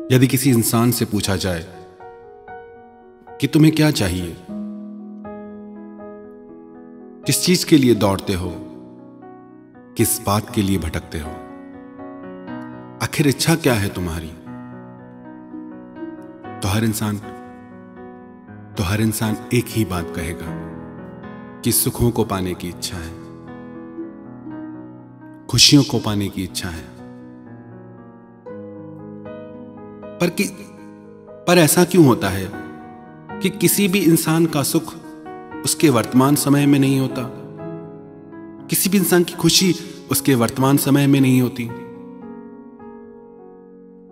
यदि किसी इंसान से पूछा जाए कि तुम्हें क्या चाहिए, किस चीज के लिए दौड़ते हो, किस बात के लिए भटकते हो, आखिर इच्छा क्या है तुम्हारी, तो हर इंसान एक ही बात कहेगा कि सुखों को पाने की इच्छा है, खुशियों को पाने की इच्छा है। पर ऐसा क्यों होता है कि किसी भी इंसान का सुख उसके वर्तमान समय में नहीं होता, किसी भी इंसान की खुशी उसके वर्तमान समय में नहीं होती।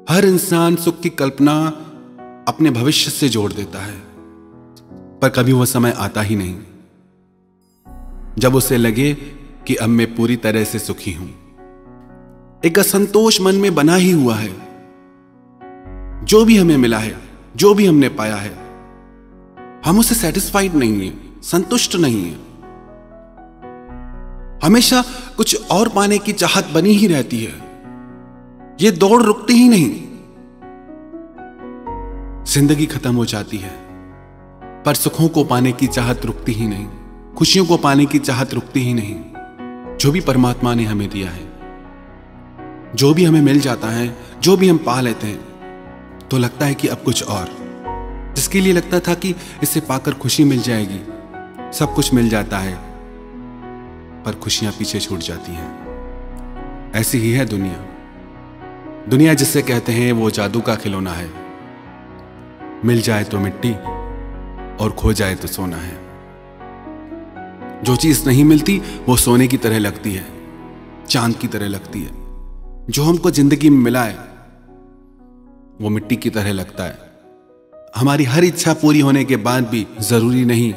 हर इंसान सुख की कल्पना अपने भविष्य से जोड़ देता है, पर कभी वह समय आता ही नहीं जब उसे लगे कि अब मैं पूरी तरह से सुखी हूं। एक असंतोष मन में बना ही हुआ है। जो भी हमें मिला है, जो भी हमने पाया है, हम उससे सेटिस्फाइड नहीं है, संतुष्ट नहीं है। हमेशा कुछ और पाने की चाहत बनी ही रहती है। यह दौड़ रुकती ही नहीं। जिंदगी खत्म हो जाती है, पर सुखों को पाने की चाहत रुकती ही नहीं, खुशियों को पाने की चाहत रुकती ही नहीं। जो भी परमात्मा ने हमें दिया है, जो भी हमें मिल जाता है, जो भी हम पा लेते हैं, तो लगता है कि अब कुछ और। जिसके लिए लगता था कि इसे पाकर खुशी मिल जाएगी, सब कुछ मिल जाता है, पर खुशियां पीछे छूट जाती हैं। ऐसी ही है दुनिया जिसे कहते हैं वो जादू का खिलौना है। मिल जाए तो मिट्टी और खो जाए तो सोना है। जो चीज नहीं मिलती वो सोने की तरह लगती है, चांद की तरह लगती है। जो हमको जिंदगी में मिला है वो मिट्टी की तरह लगता है। हमारी हर इच्छा पूरी होने के बाद भी जरूरी नहीं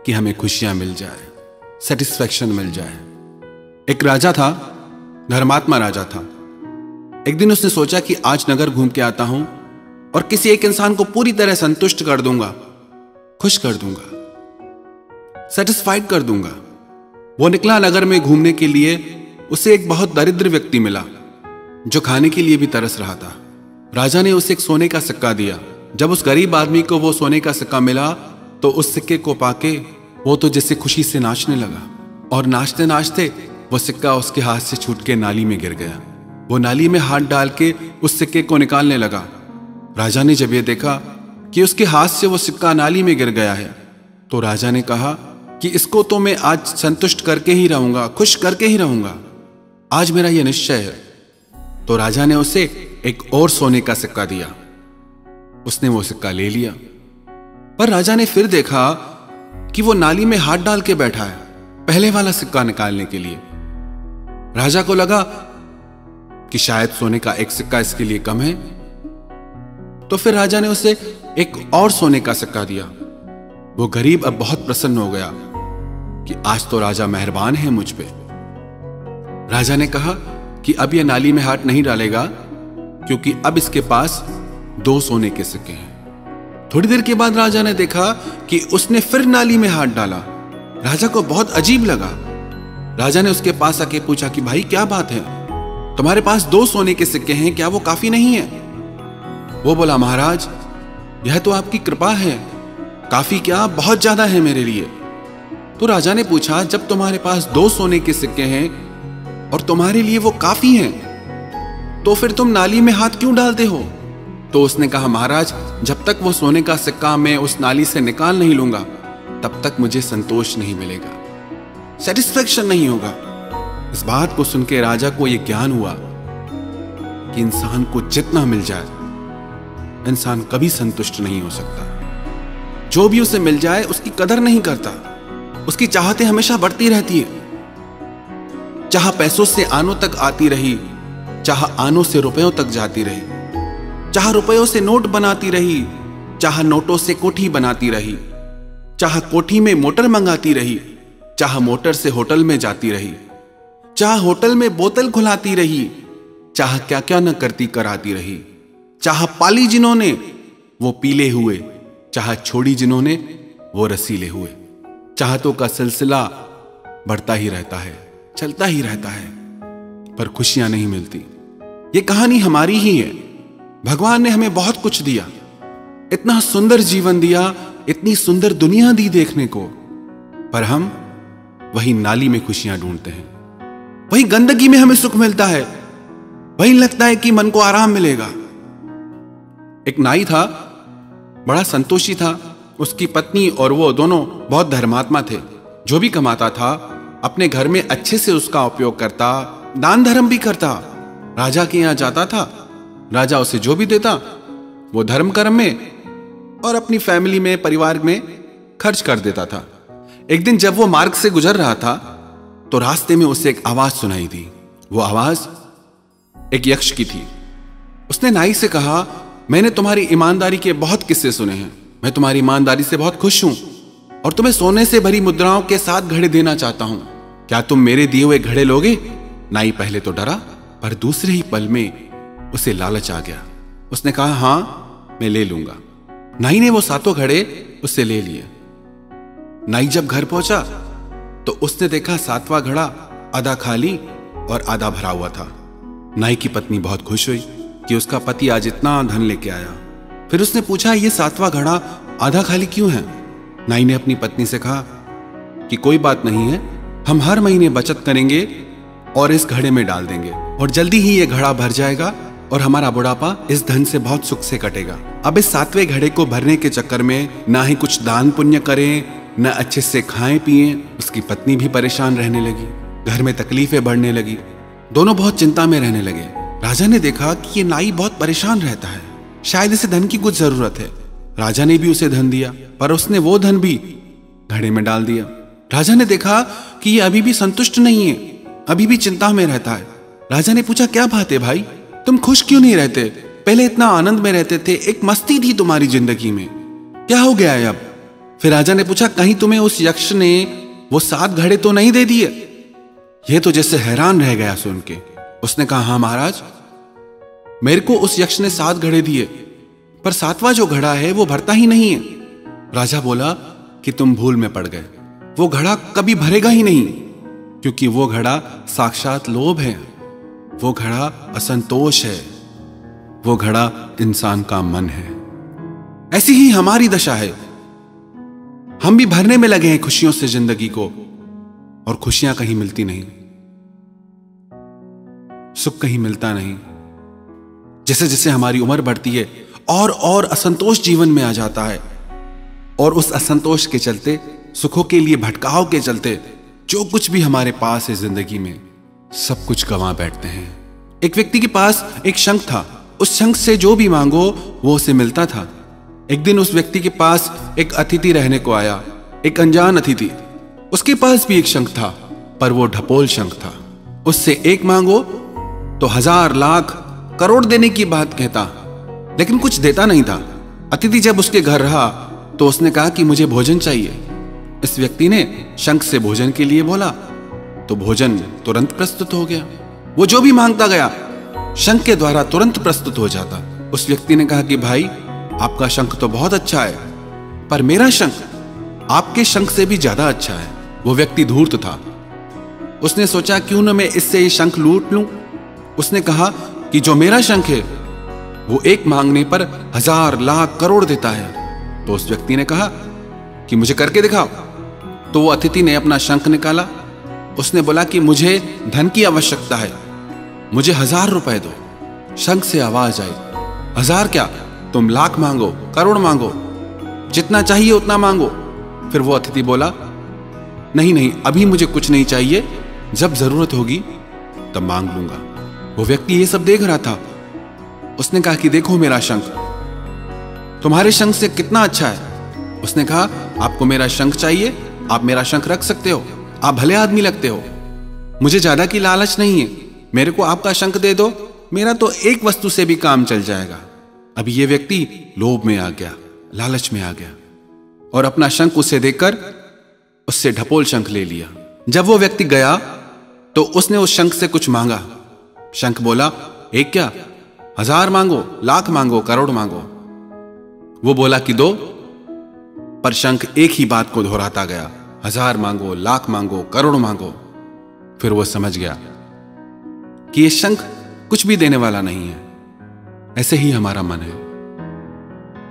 कि हमें खुशियां मिल जाए, सेटिस्फैक्शन मिल जाए। एक राजा था, धर्मात्मा राजा था। एक दिन उसने सोचा कि आज नगर घूम के आता हूं और किसी एक इंसान को पूरी तरह संतुष्ट कर दूंगा, खुश कर दूंगा, सेटिस्फाइड कर दूंगा। वो निकला नगर में घूमने के लिए। उसे एक बहुत दरिद्र व्यक्ति मिला जो खाने के लिए भी तरस रहा था। राजा ने उसे एक सोने का सिक्का दिया। जब उस गरीब आदमी को वो सोने का सिक्का मिला तो उस सिक्के को पाके वो तो जैसे खुशी से नाचने लगा, और नाचते नाचते वो सिक्का उसके हाथ से छूट के नाली में गिर गया। वो नाली में हाथ डाल के उस सिक्के को निकालने लगा। राजा ने जब ये देखा कि उसके हाथ से वो सिक्का नाली में गिर गया है, तो राजा ने कहा कि इसको तो मैं आज संतुष्ट करके ही रहूंगा, खुश करके ही रहूंगा। आज मेरा यह निश्चय है। तो राजा ने उसे एक और सोने का सिक्का दिया। उसने वो सिक्का ले लिया, पर राजा ने फिर देखा कि वो नाली में हाथ डाल के बैठा है पहले वाला सिक्का निकालने के लिए। राजा को लगा कि शायद सोने का एक सिक्का इसके लिए कम है, तो फिर राजा ने उसे एक और सोने का सिक्का दिया। वो गरीब अब बहुत प्रसन्न हो गया कि आज तो राजा मेहरबान है मुझ पे। राजा ने कहा कि अब यह नाली में हाथ नहीं डालेगा, क्योंकि अब इसके पास 2 सोने के सिक्के हैं। थोड़ी देर के बाद राजा ने देखा कि उसने फिर नाली में हाथ डाला। राजा को बहुत अजीब लगा। राजा ने उसके पास आके पूछा कि भाई क्या बात है, तुम्हारे पास 2 सोने के सिक्के हैं, क्या वो काफी नहीं है? वो बोला, महाराज यह तो आपकी कृपा है, काफी क्या, बहुत ज्यादा है मेरे लिए। तो राजा ने पूछा, जब तुम्हारे पास 2 सोने के सिक्के हैं और तुम्हारे लिए वो काफी हैं, तो फिर तुम नाली में हाथ क्यों डालते हो? तो उसने कहा, महाराज जब तक वो सोने का सिक्का मैं उस नाली से निकाल नहीं लूंगा, तब तक मुझे संतोष नहीं मिलेगा, सेटिस्फैक्शन नहीं होगा। इस बात को सुनकर राजा को यह ज्ञान हुआ कि इंसान को जितना मिल जाए, इंसान कभी संतुष्ट नहीं हो सकता। जो भी उसे मिल जाए उसकी कदर नहीं करता, उसकी चाहतें हमेशा बढ़ती रहती है। चाह पैसों से आनों तक आती रही, चाह आनों से रुपयों तक जाती रही, चाह रुपयों से नोट बनाती रही, चाह नोटों से कोठी बनाती रही, चाह कोठी में मोटर मंगाती रही, चाह मोटर से होटल में जाती रही, चाह होटल में बोतल खुलाती रही, चाह क्या क्या न करती कराती रही। चाह पाली जिन्होंने वो पीले हुए, चाह छोड़ी जिन्होंने वो रसीले हुए। चाहतों का सिलसिला बढ़ता ही रहता है, चलता ही रहता है, पर खुशियां नहीं मिलती। ये कहानी हमारी ही है। भगवान ने हमें बहुत कुछ दिया, इतना सुंदर जीवन दिया, इतनी सुंदर दुनिया दी देखने को, पर हम वही नाली में खुशियां ढूंढते हैं, वही गंदगी में हमें सुख मिलता है, वही लगता है कि मन को आराम मिलेगा। एक नाई था, बड़ा संतोषी था। उसकी पत्नी और वो दोनों बहुत धर्मात्मा थे। जो भी कमाता था अपने घर में अच्छे से उसका उपयोग करता, दान धर्म भी करता। राजा के यहां जाता था, राजा उसे जो भी देता वो धर्म कर्म में और अपनी फैमिली में, परिवार में खर्च कर देता था। एक दिन जब वो मार्ग से गुजर रहा था तो रास्ते में उसे एक आवाज सुनाई दी। वो आवाज एक यक्ष की थी। उसने नाई से कहा, मैंने तुम्हारी ईमानदारी के बहुत किस्से सुने हैं, मैं तुम्हारी ईमानदारी से बहुत खुश हूं और तुम्हें सोने से भरी मुद्राओं के साथ घड़े देना चाहता हूं। क्या तुम मेरे दिए हुए घड़े लोगे? नाई पहले तो डरा, पर दूसरे ही पल में उसे लालच आ गया। उसने कहा, हां मैं ले लूंगा। नाई ने वो 7 घड़े उससे ले लिए। नाई जब घर पहुंचा तो उसने देखा 7वां घड़ा आधा खाली और आधा भरा हुआ था। नाई की पत्नी बहुत खुश हुई कि उसका पति आज इतना धन लेके आया। फिर उसने पूछा, ये 7वां घड़ा आधा खाली क्यों है? नाई ने अपनी पत्नी से कहा कि कोई बात नहीं है, हम हर महीने बचत करेंगे और इस घड़े में डाल देंगे और जल्दी ही ये घड़ा भर जाएगा और हमारा बुढ़ापा इस धन से बहुत सुख से कटेगा। अब इस 7वें घड़े को भरने के चक्कर में ना ही कुछ दान पुण्य करें, न अच्छे से खाएं पिएं। उसकी पत्नी भी परेशान रहने लगी, घर में तकलीफें बढ़ने लगी, दोनों बहुत चिंता में रहने लगे। राजा ने देखा कि ये नाई बहुत परेशान रहता है, शायद इसे धन की कुछ जरूरत है। राजा ने भी उसे धन दिया, पर उसने वो धन भी घड़े में डाल दिया। राजा ने देखा कि ये अभी भी संतुष्ट नहीं है, अभी भी चिंता में रहता है। राजा ने पूछा, क्या बात है भाई, तुम खुश क्यों नहीं रहते? पहले इतना आनंद में रहते थे, एक मस्ती थी तुम्हारी जिंदगी में, क्या हो गया है अब? फिर राजा ने पूछा, कहीं तुम्हें उस यक्ष ने वो 7 घड़े तो नहीं दे दिए? ये तो जैसे हैरान रह गया सुन के। उसने कहा, हाँ महाराज, मेरे को उस यक्ष ने 7 घड़े दिए, पर 7वां जो घड़ा है वो भरता ही नहीं है। राजा बोला कि तुम भूल में पड़ गए, वो घड़ा कभी भरेगा ही नहीं, क्योंकि वो घड़ा साक्षात लोभ है, वो घड़ा असंतोष है, वो घड़ा इंसान का मन है। ऐसी ही हमारी दशा है, हम भी भरने में लगे हैं खुशियों से जिंदगी को, और खुशियां कहीं मिलती नहीं, सुख कहीं मिलता नहीं। जैसे जैसे हमारी उम्र बढ़ती है और असंतोष जीवन में आ जाता है, और उस असंतोष के चलते, सुखों के लिए भटकाव के चलते, जो कुछ भी हमारे पास है जिंदगी में, सब कुछ गंवा बैठते हैं। एक व्यक्ति के पास एक शंख था, उस शंख से जो भी मांगो वो उसे मिलता था। एक दिन उस व्यक्ति के पास एक अतिथि रहने को आया, एक अनजान अतिथि। उसके पास भी एक शंख था, पर वो ढपोल शंख था। उससे एक मांगो तो 1000 लाख करोड़ देने की बात कहता, लेकिन कुछ देता नहीं था। अतिथि जब उसके घर रहा तो उसने कहा कि मुझे भोजन चाहिए। इस व्यक्ति ने शंख से भोजन के लिए बोला तो भोजन तुरंत प्रस्तुत हो गया। वो जो भी मांगता गया शंख के द्वारा तुरंत प्रस्तुत हो जाता। उस व्यक्ति ने कहा कि भाई, आपका शंख तो बहुत अच्छा है, पर मेरा शंख आपके शंख से भी ज्यादा अच्छा है। वो व्यक्ति धूर्त था, उसने सोचा क्यों न मैं इससे ये शंख लूट लूं। उसने कहा कि जो मेरा शंख है वो एक मांगने पर 1000 लाख करोड़ देता है। तो उस व्यक्ति ने कहा कि मुझे करके दिखाओ। तो वो अतिथि ने अपना शंख निकाला। उसने बोला कि मुझे धन की आवश्यकता है, मुझे 1000 रुपए दो। शंख से आवाज आई, 1000 क्या, तुम लाख मांगो, करोड़ मांगो, जितना चाहिए उतना मांगो। फिर वो अतिथि बोला, नहीं नहीं, अभी मुझे कुछ नहीं चाहिए, जब जरूरत होगी तब मांग लूंगा। वो व्यक्ति ये सब देख रहा था। उसने कहा कि देखो मेरा शंख, तुम्हारे शंख से कितना अच्छा है। उसने कहा, आपको मेरा शंख चाहिए, आप मेरा शंख रख सकते हो, आप भले आदमी लगते हो, मुझे ज्यादा की लालच नहीं है, मेरे को आपका शंख दे दो, मेरा तो एक वस्तु से भी काम चल जाएगा। अभी ये व्यक्ति लोभ में आ गया, लालच में आ गया, और अपना शंख उसे देकर उससे ढपोल शंख ले लिया। जब वो व्यक्ति गया तो उसने उस शंख से कुछ मांगा। शंख बोला, एक क्या, 1000 मांगो, लाख मांगो, करोड़ मांगो। वो बोला कि दो, पर शंख एक ही बात को दोहराता गया, 1000 मांगो, लाख मांगो, करोड़ मांगो। फिर वो समझ गया कि ये शंख कुछ भी देने वाला नहीं है। ऐसे ही हमारा मन है,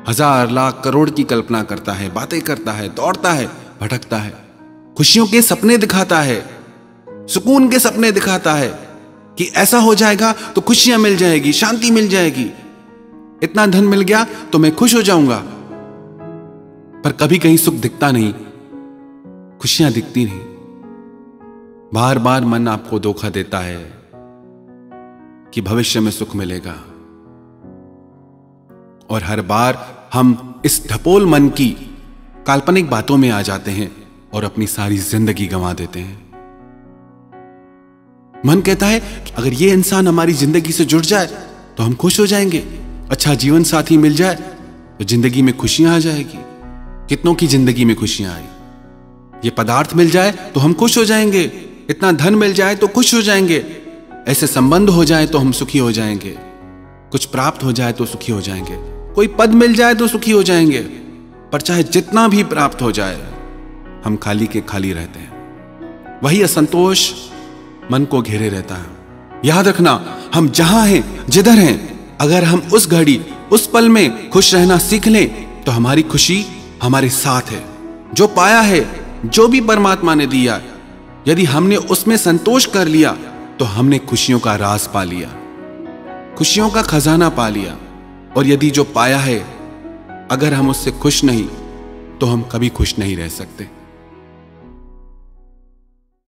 हजार लाख करोड़ की कल्पना करता है, बातें करता है, दौड़ता है, भटकता है, खुशियों के सपने दिखाता है, सुकून के सपने दिखाता है कि ऐसा हो जाएगा तो खुशियां मिल जाएगी, शांति मिल जाएगी, इतना धन मिल गया तो मैं खुश हो जाऊंगा। पर कभी कहीं सुख दिखता नहीं, खुशियां दिखती नहीं। बार बार मन आपको धोखा देता है कि भविष्य में सुख मिलेगा, और हर बार हम इस ढपोल मन की काल्पनिक बातों में आ जाते हैं और अपनी सारी जिंदगी गंवा देते हैं। मन कहता है कि अगर ये इंसान हमारी जिंदगी से जुड़ जाए तो हम खुश हो जाएंगे, अच्छा जीवन साथी मिल जाए तो जिंदगी में खुशियां आ जाएगी। कितनों की जिंदगी में खुशियां आई। ये पदार्थ मिल जाए तो हम खुश हो जाएंगे, इतना धन मिल जाए तो खुश हो जाएंगे, ऐसे संबंध हो जाए तो हम सुखी हो जाएंगे, कुछ प्राप्त हो जाए तो सुखी हो जाएंगे, कोई पद मिल जाए तो सुखी हो जाएंगे। पर चाहे जितना भी प्राप्त हो जाए, हम खाली के खाली रहते हैं। वही असंतोष मन को घेरे रहता है। याद रखना, हम जहां हैं, जिधर हैं, अगर हम उस घड़ी, उस पल में खुश रहना सीख लें तो हमारी खुशी हमारे साथ है। जो पाया है, जो भी परमात्मा ने दिया, यदि हमने उसमें संतोष कर लिया तो हमने खुशियों का राज पा लिया, खुशियों का खजाना पा लिया। और यदि जो पाया है अगर हम उससे खुश नहीं तो हम कभी खुश नहीं रह सकते।